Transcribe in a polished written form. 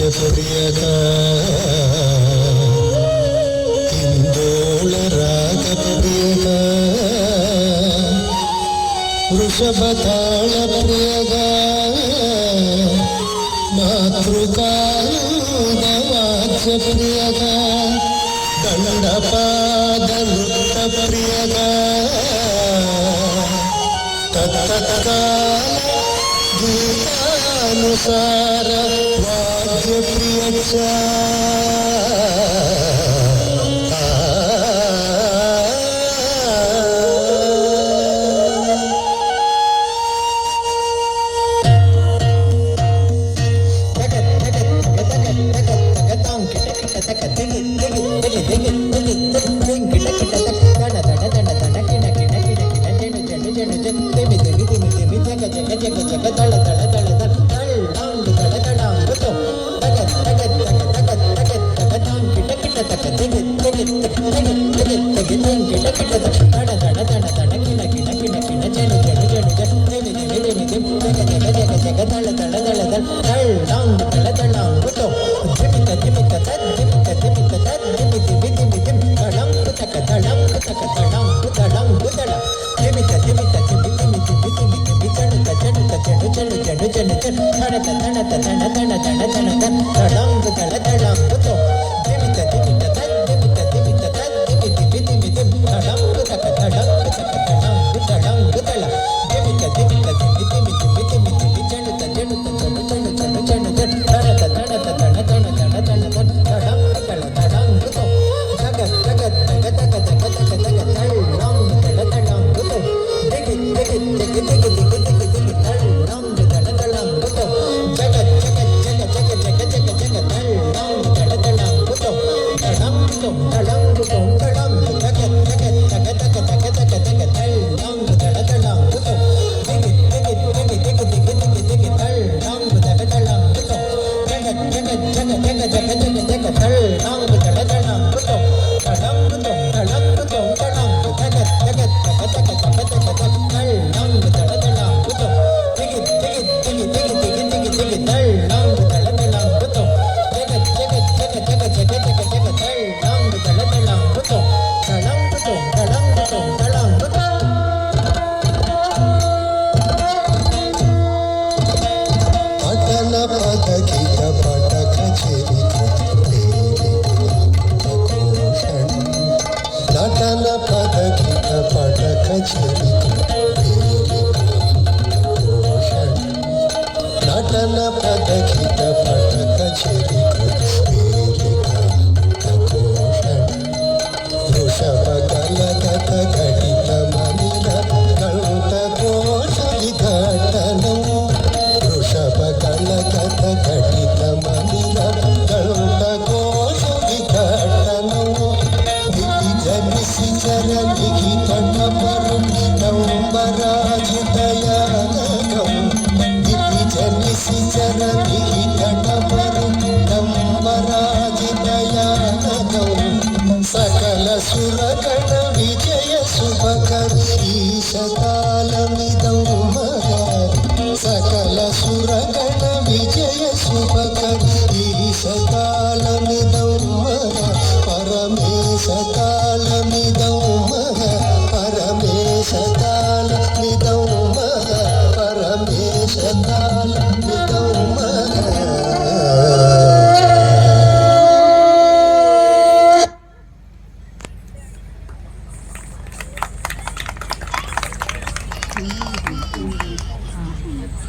ಪ್ರಿಯದ ಇಂದೋಳ ರಾಗ ಪ್ರಿಯದ ವೃಷಭತಾಳ ಪ್ರಿಯದ ಮಾತೃಕಾಲದ ವಾಚ್ಯ ಪ್ರಿಯದ ದಂಡಪಾದ ನೃತ್ತ ಪ್ರಿಯದ ತತ್ಕಾಲ ಗೀತಾನುಸಾರ ವಾದ್ಯ ಪ್ರಿಯಚ್ಚ ನಟನ ಪದಕಿತ ಪಟಕ ಚೆರಿ ವೃಷಭ ಕಲಗತ ಘಟಿತ ಮನಿರ ಗಳುತ ಘೋಷ ವಿಘಟನವು ವೃಷಭ ಕಲಗತ ಘಟಿತ ಮನಿರ ಗಳುತ ಘೋಷ ವಿಘಟನವು ಜನಿಸಿ ಚರ ಲಿಖಿತ ನಮರು ನಂಬರಾಜಿತಯಾನಗವು ಜನಿಸಿ ಚರ ಲಿಖಿತ ನಮರು ನಂಬರಾಜಿತಯಾನಗವು ಸಕಲ ಸುರಗಣ ವಿಜಯ ಶುಭಕರ ಈಶಕಾಲಮಿದೌ ಮಗ ಸಕಲ ಸುರಗಣ ವಿಜಯ ಶುಭಕರ ಈಶಕಾಲಮಿದೌ ಮಗ ಪರಮೇಶ ಕಾಲಮಿದೌ ಮಗ ಪರಮೇಶ ಕಾಲಮಿದೌ ಮಗ ಪರಮೇಶ ಕಾಲಮಿದೌ ಮಗ.